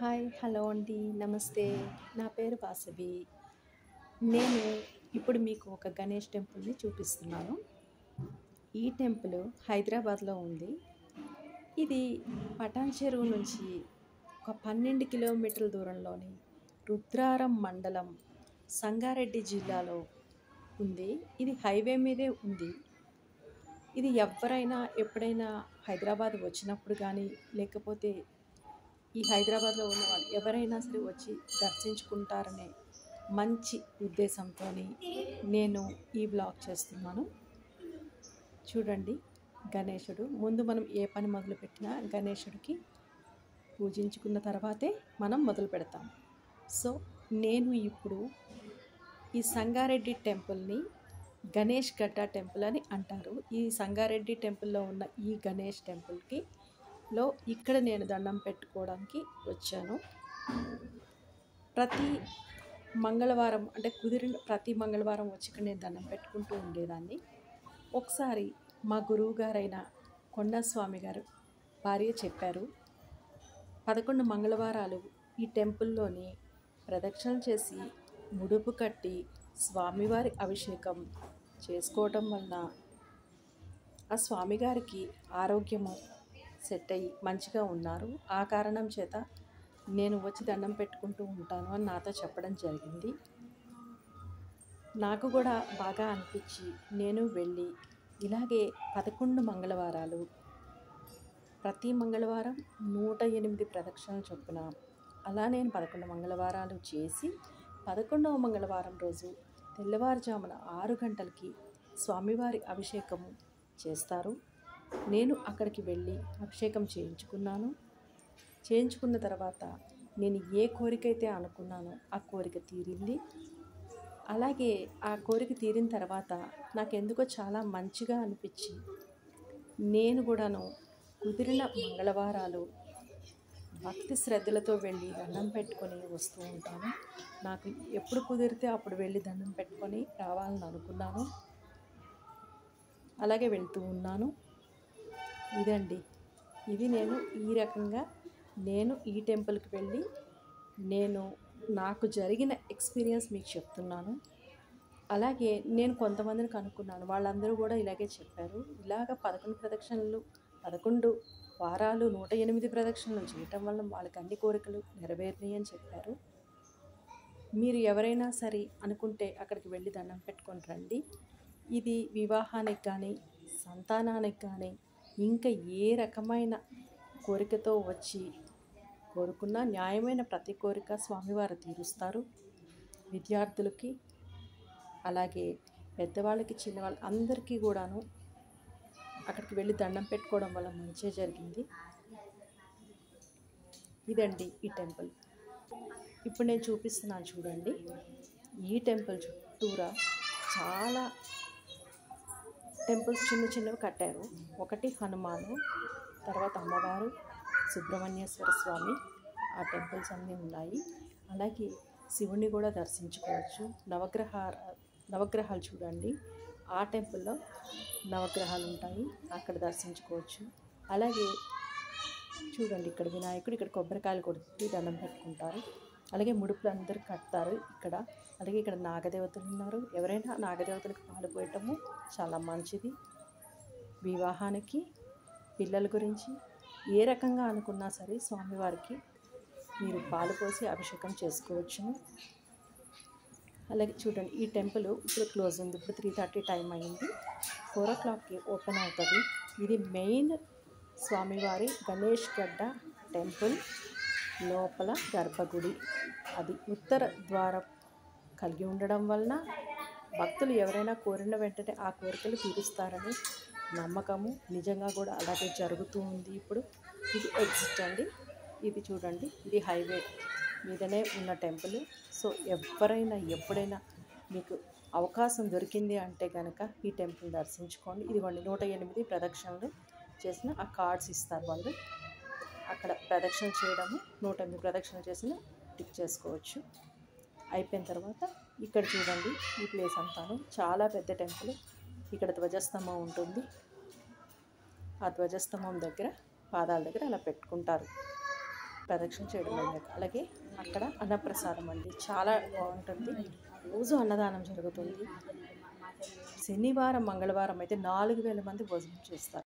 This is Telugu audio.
హాయ్ హలో అండి నమస్తే. నా పేరు వాసవి. నేను ఇప్పుడు మీకు ఒక గణేష్ టెంపుల్ని చూపిస్తున్నాను. ఈ టెంపుల్ హైదరాబాద్లో ఉంది. ఇది పటాన్ చెరువు నుంచి ఒక 12 కిలోమీటర్ల దూరంలోని రుద్రారం మండలం, సంగారెడ్డి జిల్లాలో ఉంది. ఇది హైవే మీదే ఉంది. ఇది ఎవరైనా ఎప్పుడైనా హైదరాబాద్ వచ్చినప్పుడు కానీ, లేకపోతే ఈ హైదరాబాద్లో ఉన్నవాళ్ళు ఎవరైనా సరే వచ్చి దర్శించుకుంటారనే మంచి ఉద్దేశంతో నేను ఈ బ్లాగ్ చేస్తున్నాను. చూడండి, గణేశుడు ముందు మనం ఏ పని మొదలుపెట్టినా గణేశుడికి పూజించుకున్న తర్వాతే మనం మొదలు పెడతాం. సో నేను ఇప్పుడు ఈ సంగారెడ్డి టెంపుల్ని గణేష్ గడ్డ టెంపుల్ అని అంటారు. ఈ సంగారెడ్డి టెంపుల్లో ఉన్న ఈ గణేష్ టెంపుల్కి ఇక్కడ నేను దండం పెట్టుకోవడానికి వచ్చాను. ప్రతి మంగళవారం అంటే కుదిరిన ప్రతి మంగళవారం వచ్చి ఇక్కడ నేను దండం పెట్టుకుంటూ ఉండేదాన్ని. ఒకసారి మా గురువు గారైన కొండస్వామి గారు భార్య చెప్పారు, 11 మంగళవారాలు ఈ టెంపుల్లోని ప్రదక్షిణలు చేసి ముడుపు కట్టి స్వామివారి అభిషేకం చేసుకోవటం వలన ఆ స్వామిగారికి ఆరోగ్యము సెట్ అయ్యి మంచిగా ఉన్నారు. ఆ కారణం చేత నేను వచ్చి దండం పెట్టుకుంటూ ఉంటాను అని నాతో చెప్పడం జరిగింది. నాకు కూడా బాగా అనిపించి నేను వెళ్ళి ఇలాగే 11 మంగళవారాలు ప్రతి మంగళవారం 108 ప్రదక్షిణలు చొప్పున అలా నేను 11 మంగళవారాలు చేసి 11వ మంగళవారం రోజు తెల్లవారుజామున 6 గంటలకి స్వామివారి అభిషేకము చేస్తారు. నేను అక్కడికి వెళ్ళి అభిషేకం చేయించుకున్నాను. చేయించుకున్న తర్వాత నేను ఏ కోరిక అయితే అనుకున్నానో ఆ కోరిక తీరింది. అలాగే ఆ కోరిక తీరిన తర్వాత నాకెందుకో చాలా మంచిగా అనిపించి నేను కూడాను కుదిరిన మంగళవారాలు భక్తి శ్రద్ధలతో వెళ్ళి దండం పెట్టుకొని వస్తూ ఉంటాను. నాకు ఎప్పుడు కుదిరితే అప్పుడు వెళ్ళి దండం పెట్టుకొని రావాలని అనుకున్నాను. అలాగే వెళ్తూ ఉన్నాను. ఇదండి, ఇది నేను ఈ రకంగా నేను ఈ టెంపుల్కి వెళ్ళి నాకు జరిగిన ఎక్స్పీరియన్స్ మీకు చెప్తున్నాను. అలాగే నేను కొంతమందిని కనుక్కున్నాను, వాళ్ళందరూ కూడా ఇలాగే చెప్పారు. ఇలాగ 11 ప్రదక్షిణలు 11 వారాలు 108 ప్రదక్షిణలు చేయటం వల్ల వాళ్ళకి అన్ని కోరికలు నెరవేరినాయి అని చెప్పారు. మీరు ఎవరైనా సరే అనుకుంటే అక్కడికి వెళ్ళి దండం పెట్టుకొని రండి. ఇది వివాహానికి కానీ, సంతానానికి కానీ, ఇంకా ఏ రకమైన కోరికతో వచ్చి కోరుకున్న న్యాయమైన ప్రతి కోరిక స్వామివారు తీరుస్తారు. విద్యార్థులకి, అలాగే పెద్దవాళ్ళకి, చిన్నవాళ్ళకి అందరికీ కూడాను అక్కడికి వెళ్ళి దండం పెట్టుకోవడం వల్ల మంచి జరిగింది. ఇదండి ఈ టెంపుల్. ఇప్పుడు నేను చూపిస్తున్నాను చూడండి. ఈ టెంపుల్ చుట్టూరా చాలా టెంపుల్స్ చిన్న చిన్నవి కట్టారు. ఒకటి హనుమాను, తర్వాత అమ్మవారు, సుబ్రహ్మణ్యేశ్వర స్వామి, ఆ టెంపుల్స్ అన్నీ ఉన్నాయి. అలాగే శివుణ్ణి కూడా దర్శించుకోవచ్చు. నవగ్రహాలు చూడండి, ఆ టెంపుల్లో నవగ్రహాలు ఉంటాయి, అక్కడ దర్శించుకోవచ్చు. అలాగే చూడండి, ఇక్కడ వినాయకుడు, ఇక్కడ కొబ్బరికాయలు కొట్టి దండం పెట్టుకుంటారు. అలాగే ముడుపులు అందరూ కడతారు ఇక్కడ. అలాగే ఇక్కడ నాగదేవతలు ఉన్నారు. ఎవరైనా నాగదేవతలకు పాలు పోయటము చాలా మంచిది. వివాహానికి, పిల్లల గురించి ఏ రకంగా అనుకున్నా సరే స్వామివారికి మీరు పాలు పోసి అభిషేకం చేసుకోవచ్చును. అలాగే చూడండి, ఈ టెంపుల్ ఇప్పుడు క్లోజ్ ఉంది. ఇప్పుడు 3:30 టైం అయింది. 4 o'clockకి ఓపెన్ అవుతుంది. ఇది మెయిన్ స్వామివారి గణేష్ గడ్డ టెంపుల్ లోపల గర్భగుడి. అది ఉత్తర ద్వారం కలిగి ఉండడం వలన భక్తులు ఎవరైనా కోరిన వెంటనే ఆ కోరికలు తీరుస్తారని నమ్మకము. నిజంగా కూడా అలాగే జరుగుతూ ఉంది. ఇప్పుడు ఇది ఎగ్జిట్ అండి. ఇది చూడండి, ఇది హైవే మీదనే ఉన్న టెంపుల్. సో ఎవరైనా ఎప్పుడైనా మీకు అవకాశం దొరికింది అంటే కనుక ఈ టెంపుల్ దర్శించుకోండి. ఇదిగోండి, 108 ప్రదక్షిణలు చేసిన ఆ కార్డ్స్ ఇస్తారు వాళ్ళు. అక్కడ ప్రదక్షిణ చేయడము, 108 ప్రదక్షిణలు చేసిన టిక్ చేసుకోవచ్చు. అయిపోయిన తర్వాత ఇక్కడ చూడండి, ఈ ప్లేస్ అంతాను చాలా పెద్ద టెంపుల్. ఇక్కడ ధ్వజస్తంభం ఉంటుంది. ఆ ధ్వజస్తంభం దగ్గర, పాదాల దగ్గర అలా పెట్టుకుంటారు. ప్రదక్షిణ చేయడం అయ్యాక. అలాగే అక్కడ అన్నప్రసాదం అండి, చాలా బాగుంటుంది. రోజు అన్నదానం జరుగుతుంది. శనివారం మంగళవారం అయితే 4000 మంది భోజనం చేస్తారు.